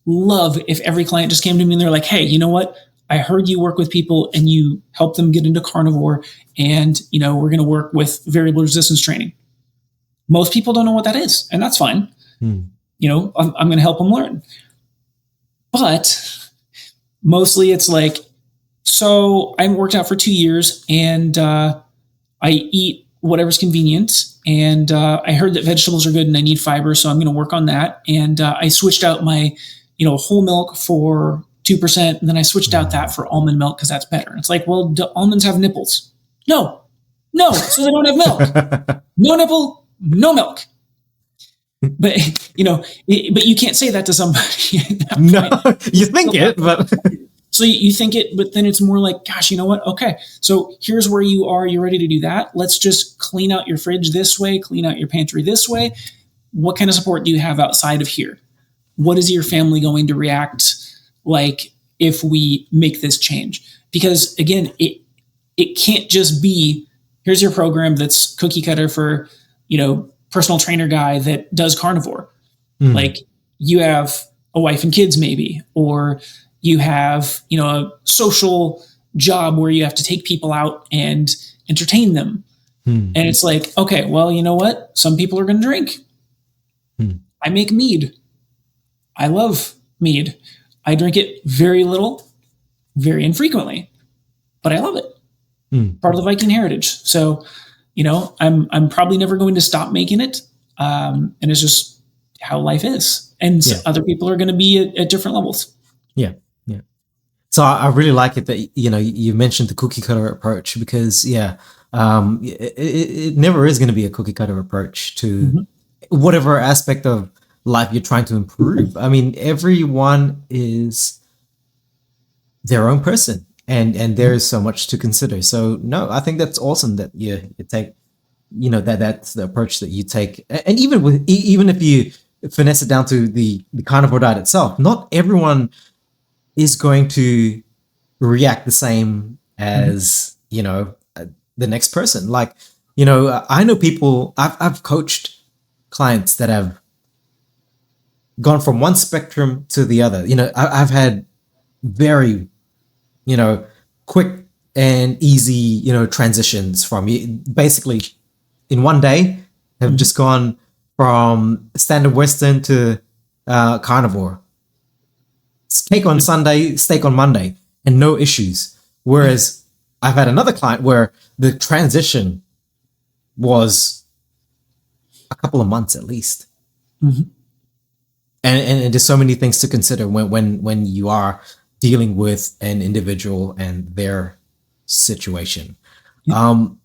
love if every client just came to me and they're like, hey, you know what? I heard you work with people and you help them get into carnivore, and, we're going to work with variable resistance training. Most people don't know what that is, and that's fine. I'm going to help them learn. But mostly it's like, so I haven't worked out for 2 years, and I eat whatever's convenient. And I heard that vegetables are good and I need fiber, so I'm going to work on that. And I switched out my, whole milk for 2%. And then I switched out that for almond milk because that's better. And it's like, well, do almonds have nipples? No, so they don't have milk. No nipple, no milk. But, but you can't say that to somebody. No, you think it, but... So you think it, but then it's more like, gosh, you know what? Okay, so here's where you are. You're ready to do that. Let's just clean out your fridge this way, clean out your pantry this way. What kind of support do you have outside of here? What is your family going to react like if we make this change? Because again, it can't just be, here's your program that's cookie cutter for, personal trainer guy that does carnivore. Like, you have a wife and kids maybe, or you have, a social job where you have to take people out and entertain them. And it's like, okay, well, you know what? Some people are going to drink. I make mead. I love mead. I drink it very little, very infrequently, but I love it. Part of the Viking heritage. So, I'm probably never going to stop making it. And it's just how life is. And other people are going to be at different levels. Yeah. So I really like it that, you mentioned the cookie cutter approach, because, it never is going to be a cookie cutter approach to whatever aspect of life you're trying to improve. I mean, everyone is their own person, and there is so much to consider. So, no, I think that's awesome that you take, that's the approach that you take. And even if you finesse it down to the carnivore diet itself, not everyone is going to react the same as, the next person. Like, I know people, I've coached clients that have gone from one spectrum to the other. I've had very, quick and easy, transitions from basically in one day have just gone from standard Western to carnivore. Steak on Sunday, steak on Monday, and no issues. Whereas I've had another client where the transition was a couple of months at least. And there's so many things to consider when you are dealing with an individual and their situation. Now,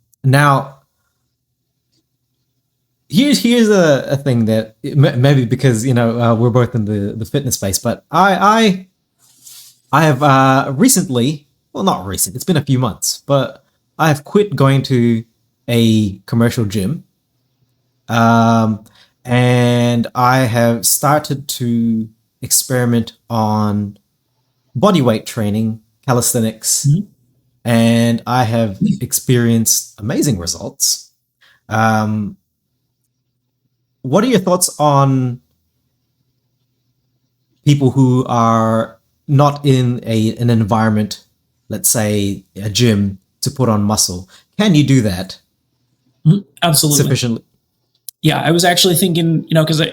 here's a thing that maybe because we're both in the fitness space, but I have recently, well, not recent, it's been a few months, but I have quit going to a commercial gym, and I have started to experiment on bodyweight training, calisthenics, and I have experienced amazing results. What are your thoughts on people who are not in an environment, let's say a gym, to put on muscle? Can you do that? Absolutely. Sufficiently? Yeah, I was actually thinking, because I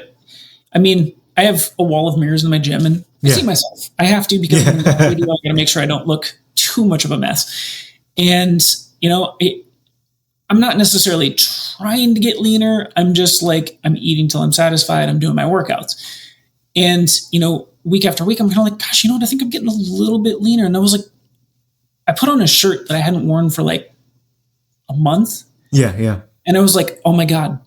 have a wall of mirrors in my gym, and I see myself. I have to, because I'm got to make sure I don't look too much of a mess. And, I'm not necessarily trying to get leaner. I'm just like, I'm eating till I'm satisfied. I'm doing my workouts. And, week after week, I'm kind of like, gosh, I think I'm getting a little bit leaner. And I was like, I put on a shirt that I hadn't worn for like a month. Yeah. And I was like, oh my God,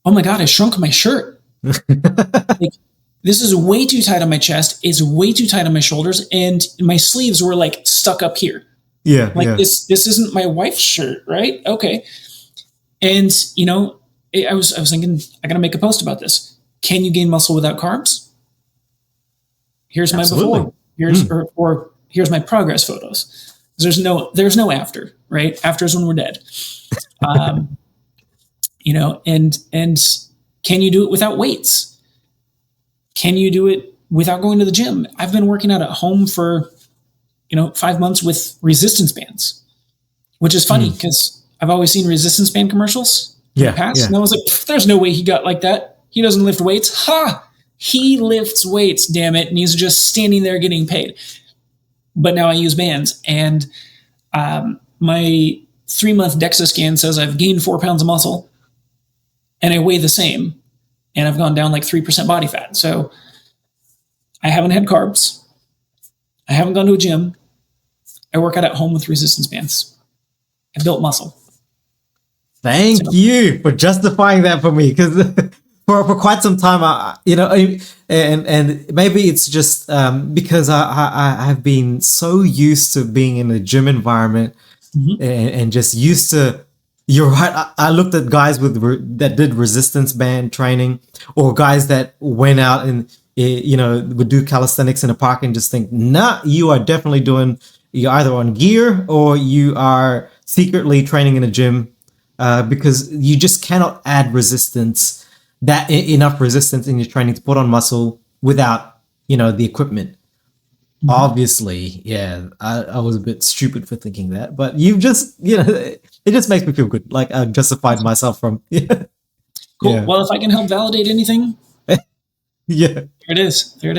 I shrunk my shirt. Like, this is way too tight on my chest. It's way too tight on my shoulders, and my sleeves were like stuck up here. Yeah. Like yeah. this isn't my wife's shirt, right? Okay. And I was thinking, I got to make a post about this. Can you gain muscle without carbs? Here's Absolutely. my before. Here's or here's my progress photos. There's no after, right? After is when we're dead. And can you do it without weights? Can you do it without going to the gym? I've been working out at home for 5 months with resistance bands, which is funny because I've always seen resistance band commercials in the past. And I was like, there's no way he got like that. He doesn't lift weights. Ha! He lifts weights, damn it. And he's just standing there getting paid. But now I use bands. And my 3-month DEXA scan says I've gained 4 pounds of muscle and I weigh the same. And I've gone down like 3% body fat. So I haven't had carbs. I haven't gone to a gym. I work out at home with resistance bands. I built muscle. Thank you for justifying that for me, because for quite some time, and maybe it's just because I have been so used to being in a gym environment and just used to. You're right. I looked at guys that did resistance band training, or guys that went out and would do calisthenics in a park, and just think, nah, you are definitely you're either on gear or you are secretly training in a gym, because you just cannot add enough resistance in your training to put on muscle without the equipment. Obviously, yeah, I was a bit stupid for thinking that, but you've just, it just makes me feel good. Like I justified myself from. Cool. Yeah. Well, if I can help validate anything, there it is. I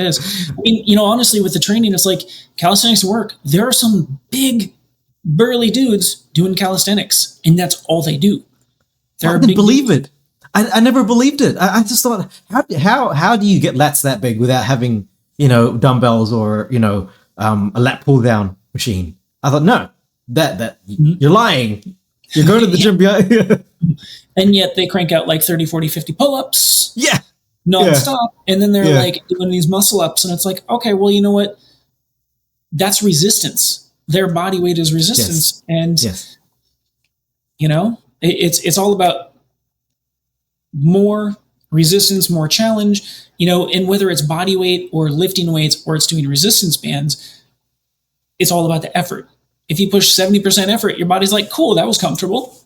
mean, honestly, with the training, it's like calisthenics work. There are some big, burly dudes doing calisthenics, and that's all they do. I didn't believe it. I never believed it. I just thought, how do you get lats that big without having dumbbells or a lat pull down machine? I thought, no, that you're lying. You're going to the gym. And yet they crank out like 30, 40, 50 pull-ups. Yeah. Nonstop. And then they're like doing these muscle ups, and it's like, okay, well, you know what? That's resistance. Their body weight is resistance. Yes. And it's all about more resistance, more challenge, and whether it's body weight or lifting weights or it's doing resistance bands, it's all about the effort. If you push 70% effort, your body's like, cool, that was comfortable.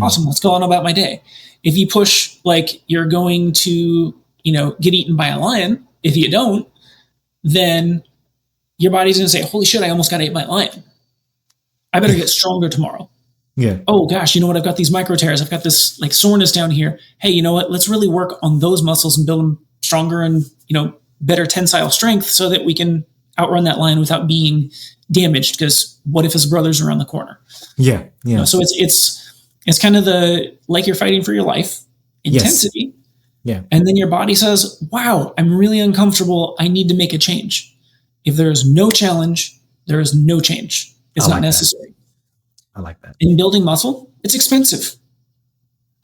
Awesome. Let's go on about my day. If you push like you're going to, get eaten by a lion, if you don't, then your body's going to say, holy shit, I almost got ate by a lion. I better get stronger tomorrow. Yeah. Oh gosh, you know what? I've got these micro tears. I've got this like soreness down here. Hey, you know what? Let's really work on those muscles and build them stronger and, better tensile strength so that we can outrun that lion without being damaged. Because what if his brother's around the corner? Yeah. Yeah. So it's kind of like you're fighting for your life intensity. Yes. Yeah. And then your body says, wow, I'm really uncomfortable. I need to make a change. If there is no challenge, there is no change. It's not necessary. I like that. In building muscle, it's expensive,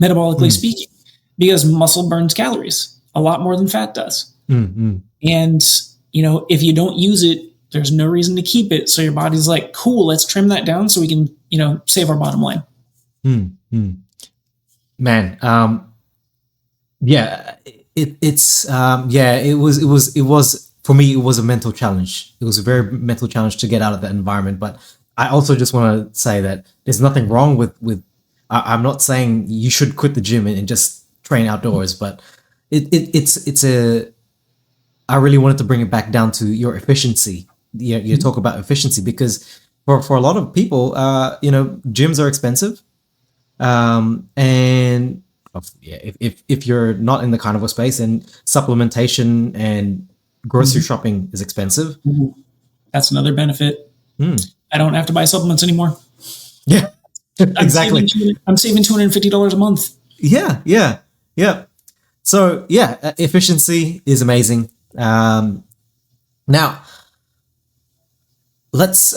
metabolically speaking, because muscle burns calories a lot more than fat does. Mm-hmm. And, if you don't use it, there's no reason to keep it. So your body's like, cool, let's trim that down so we can, save our bottom line. Mm-hmm. Man. It was for me, it was a mental challenge. It was a very mental challenge to get out of that environment. But I also just want to say that there's nothing wrong with I'm not saying you should quit the gym and just train outdoors, but I really wanted to bring it back down to your efficiency. You talk about efficiency, because for a lot of people, gyms are expensive. And if you're not in the carnivore space, and supplementation and grocery shopping is expensive. That's another benefit. I don't have to buy supplements anymore. Yeah, exactly. I'm saving $250 a month. Yeah. So efficiency is amazing. Now, let's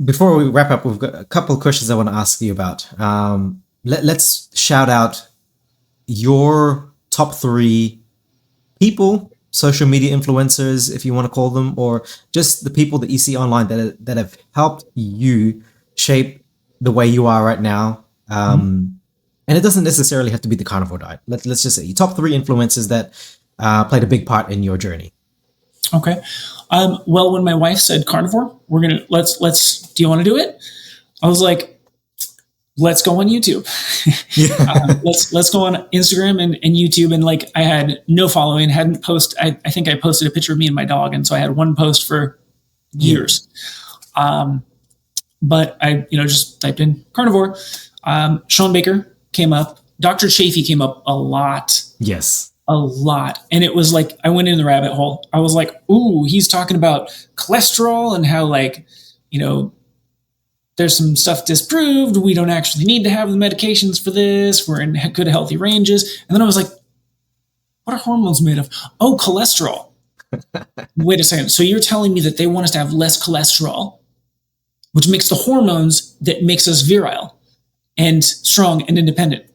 before we wrap up, we've got a couple of questions I want to ask you about. Let's shout out your top 3 people, social media influencers, if you want to call them, or just the people that you see online that have helped you shape the way you are right now. And it doesn't necessarily have to be the carnivore diet. Let's just say your top 3 influences that played a big part in your journey. Okay. Well, when my wife said carnivore, let's, do you want to do it? I was like, let's go on YouTube. Yeah. Let's go on Instagram and YouTube. And like, I had no following, hadn't posted. I think I posted a picture of me and my dog. And so I had one post for years. But I, just typed in carnivore. Sean Baker came up. Dr. Chafee came up a lot. Yes. A lot. And it was like, I went in the rabbit hole. I was like, ooh, he's talking about cholesterol and how there's some stuff disproved. We don't actually need to have the medications for this. We're in good, healthy ranges. And then I was like, what are hormones made of? Oh, cholesterol. Wait a second. So you're telling me that they want us to have less cholesterol, which makes the hormones that makes us virile and strong and independent.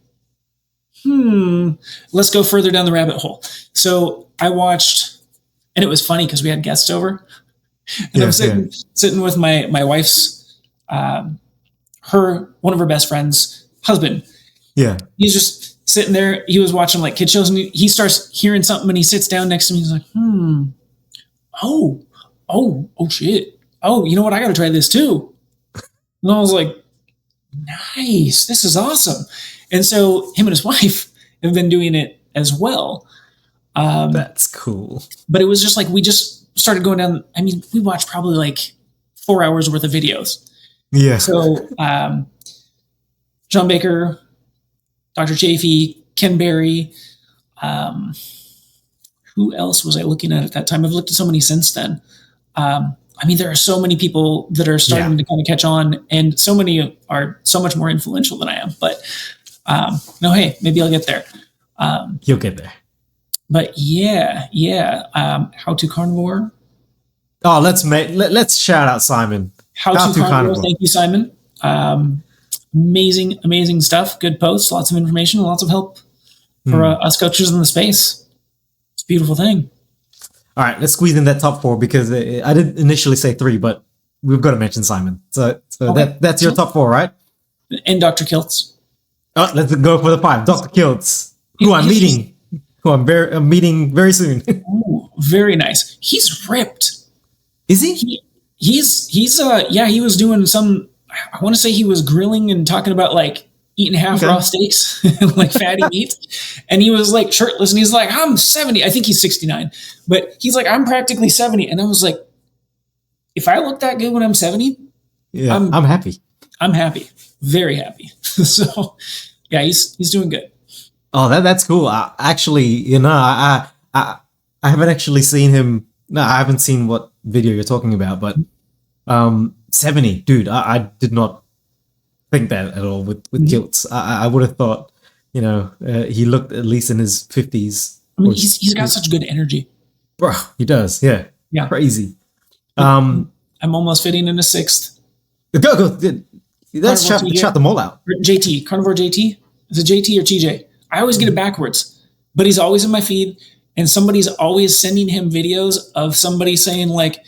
Let's go further down the rabbit hole. So I watched, and it was funny because we had guests over, and I'm sitting with my wife's, one of her best friends' husband. Yeah. He's just sitting there. He was watching like kid shows, and he starts hearing something, and he sits down next to me. He's like, oh shit. Oh, you know what? I got to try this too. And I was like, nice. This is awesome. And so him and his wife have been doing it as well. That's cool. But it was just like, we just started going down. I mean, we watched probably like 4 hours worth of videos. Yeah. So John Baker, Dr. Chafee, Ken Berry. Who else was I looking at that time? I've looked at so many since then. I mean, there are so many people that are starting to kind of catch on, and so many are so much more influential than I am. But no, hey, maybe I'll get there. You'll get there. But yeah. How to Carnivore. Oh, let's shout out Simon. How to Carnivore. Thank you, Simon. Amazing stuff. Good posts. Lots of information. Lots of help for us coaches in the space. It's a beautiful thing. All right, let's squeeze in that top 4 because I didn't initially say 3, but we've got to mention Simon. So okay. That's your top 4, right? And Dr. Kiltz. Oh, let's go for the 5. Dr. Kiltz, who I'm meeting very soon. Ooh, very nice. He's ripped. Is he? He's he was doing some, I want to say he was grilling and talking about like eating half raw steaks, like fatty meat. And he was like shirtless and he's like, I'm 70. I think he's 69, but he's like, I'm practically 70. And I was like, if I look that good when I'm 70, I'm happy. I'm happy. Very happy. So yeah, he's doing good. Oh, that's cool. Actually, I haven't actually seen him. No, I haven't seen what video you're talking about, but 70, dude, I did not think that at all with Kiltz. I would have thought, he looked at least in his 50s. I mean, he's got such good energy. Bro, he does. Yeah. Crazy. I'm almost fitting in a 6th. Go. Let's shout them all out. JT, Carnivore JT. Is it JT or TJ? I always get it backwards, but he's always in my feed, and somebody's always sending him videos of somebody saying like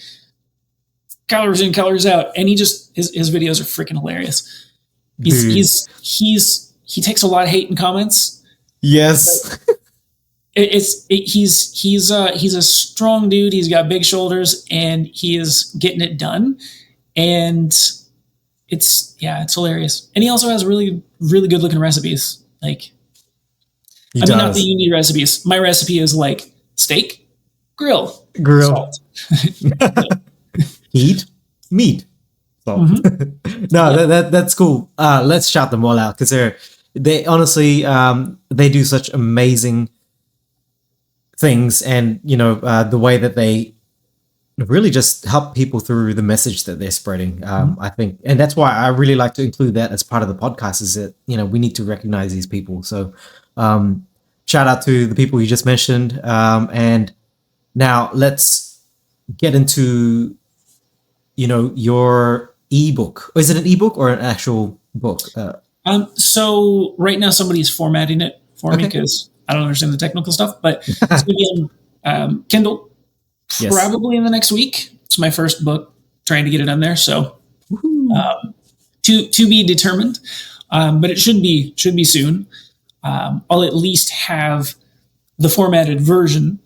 calories in, calories out, and his videos are freaking hilarious. He takes a lot of hate in comments. Yes. He's a strong dude. He's got big shoulders, and he is getting it done. And it's hilarious. And he also has really, really good looking recipes. Like, not that you need recipes. My recipe is like steak, grill, salt. Eat meat. Salt. No, that's cool. Let's shout them all out because they honestly they do such amazing things, and the way that they really just help people through the message that they're spreading. I think, and that's why I really like to include that as part of the podcast, is that we need to recognize these people. So shout out to the people you just mentioned, and now let's get into your ebook. Is it an ebook or an actual book? So right now somebody's formatting it for me because I don't understand the technical stuff, but it's going to be Kindle, Yes. probably in the next week. It's my first book, trying to get it on there. So to be determined, but it should be soon. I'll at least have the formatted version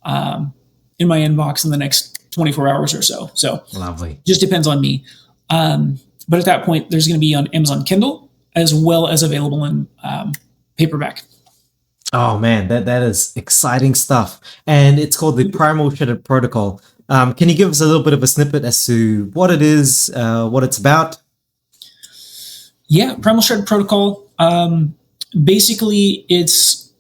in my inbox in the next 24 hours or so. So Lovely. just depends on me. But at that point, there's going to be on Amazon Kindle as well as available in paperback. Oh man, that is exciting stuff. And it's called the Primal Shredded Protocol. Can you give us a little bit of a snippet as to what it is, what it's about? Yeah, Primal Shredded Protocol. Basically, it's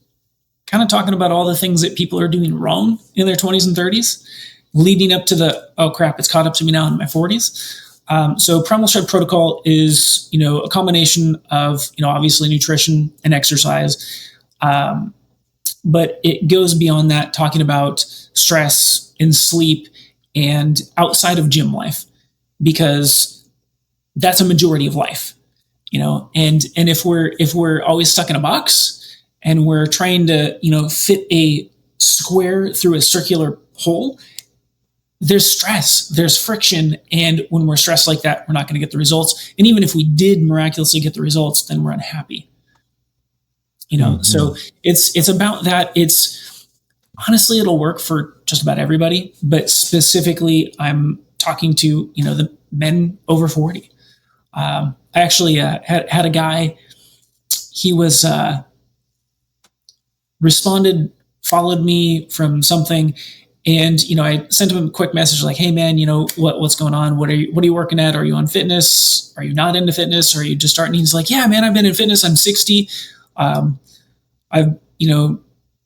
kind of talking about all the things that people are doing wrong in their 20s and 30s, leading up to the, oh crap, it's caught up to me now in my 40s. So Primal Shred Protocol is, a combination of, obviously nutrition and exercise. But it goes beyond that, talking about stress and sleep and outside of gym life, because that's a majority of life, and if we're always stuck in a box and we're trying to, fit a square through a circular hole, there's stress, there's friction. And when we're stressed like that, we're not going to get the results. And even if we did miraculously get the results, then we're unhappy. So it's about that. It's honestly, it'll work for just about everybody, but specifically I'm talking to, the men over 40. I actually had a guy, he was followed me from something. And, I sent him a quick message like, hey man, what's going on? What are you working at? Are you on fitness? Are you not into fitness? Or are you just starting? He's like, yeah, man, I've been in fitness. I'm 60. I'm,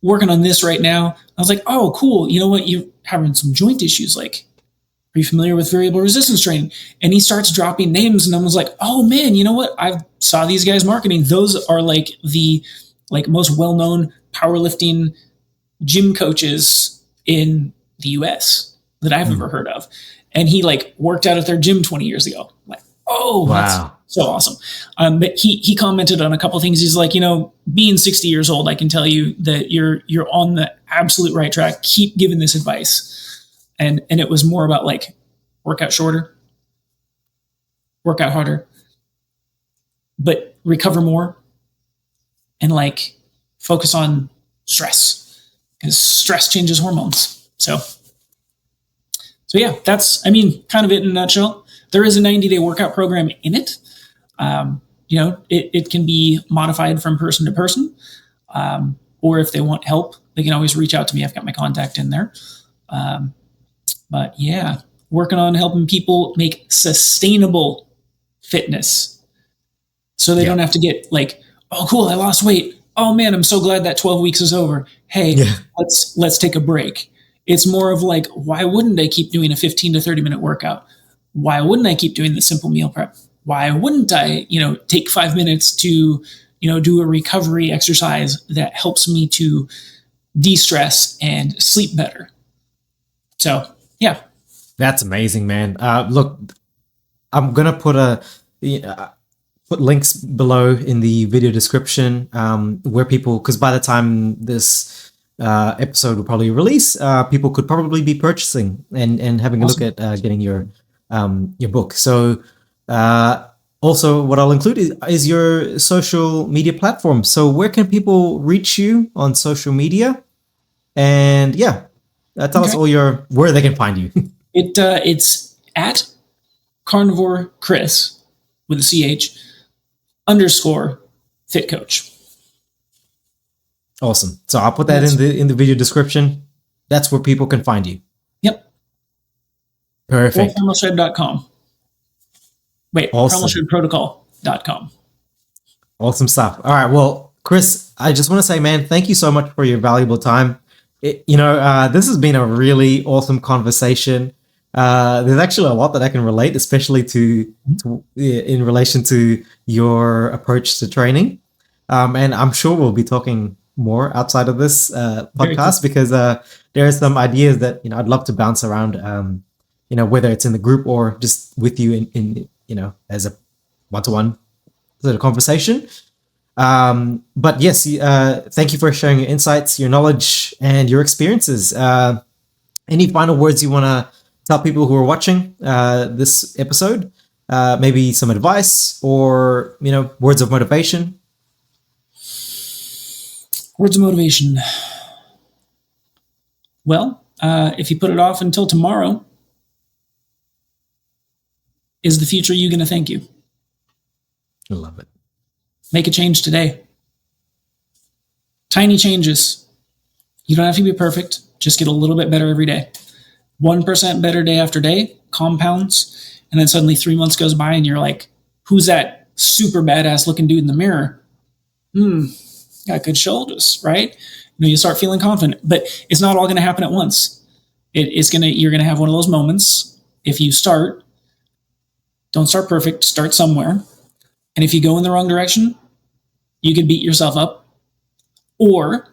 working on this right now. I was like, oh, cool. You know what? You're having some joint issues. Like, are you familiar with variable resistance training? And he starts dropping names. And I was like, oh man, you know what? I saw these guys marketing. Those are like the most well-known powerlifting gym coaches in the US that I've ever heard of. And he worked out at their gym 20 years ago. I'm like, oh, wow. That's so awesome. But he commented on a couple of things. He's like, being 60 years old, I can tell you that you're on the absolute right track. Keep giving this advice. And it was more about work out shorter, work out harder, but recover more and focus on stress, because stress changes hormones. So yeah, that's, kind of it in a nutshell. There is a 90-day workout program in it. It can be modified from person to person. Or if they want help, they can always reach out to me. I've got my contact in there. But yeah, working on helping people make sustainable fitness so they don't have to get oh, cool, I lost weight. Oh man, I'm so glad that 12 weeks is over. Hey, let's take a break. It's more of why wouldn't I keep doing a 15 to 30 minute workout? Why wouldn't I keep doing the simple meal prep? Why wouldn't I, take 5 minutes to, do a recovery exercise that helps me to de-stress and sleep better? So, yeah. That's amazing, man. Look, I'm going to put links below in the video description where people, because by the time this episode will probably release, people could probably be purchasing and having a look at getting your book. So also what I'll include is your social media platform. So where can people reach you on social media? And tell us where they can find you. It's at Carnivore Chris with a CH _ fit coach. Awesome. So I'll put that in the video description. That's where people can find you. Yep. Perfect. Or primalshred.com. Wait, awesome. primalshredprotocol.com. Awesome stuff. All right. Well, Chris, I just want to say, man, thank you so much for your valuable time. This has been a really awesome conversation. There's actually a lot that I can relate, especially to in relation to your approach to training. And I'm sure we'll be talking more outside of this podcast because there are some ideas that I'd love to bounce around. Whether it's in the group or just with you in as a one-to-one sort of conversation. But yes, thank you for sharing your insights, your knowledge, and your experiences. Any final words you want to tell people who are watching this episode? Maybe some advice or, words of motivation? Words of motivation. Well, if you put it off until tomorrow, is the future you going to thank you? I love it. Make a change today. Tiny changes. You don't have to be perfect. Just get a little bit better every day. 1% better day after day compounds. And then suddenly 3 months goes by and you're like, who's that super badass looking dude in the mirror? Got good shoulders, right? You start feeling confident, but it's not all going to happen at once. You're going to have one of those moments. If you don't start perfect, start somewhere. And if you go in the wrong direction, you could beat yourself up, or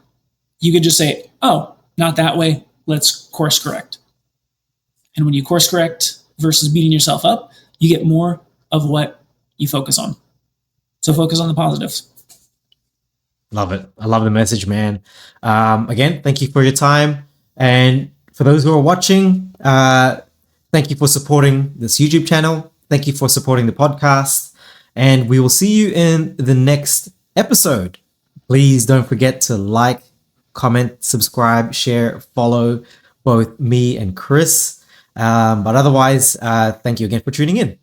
you could just say, oh, not that way. Let's course correct. And when you course correct versus beating yourself up, you get more of what you focus on. So focus on the positives. Love it. I love the message, man. Again, thank you for your time. And for those who are watching, thank you for supporting this YouTube channel. Thank you for supporting the podcast. And we will see you in the next episode. Please don't forget to like, comment, subscribe, share, follow both me and Chris. But otherwise, thank you again for tuning in.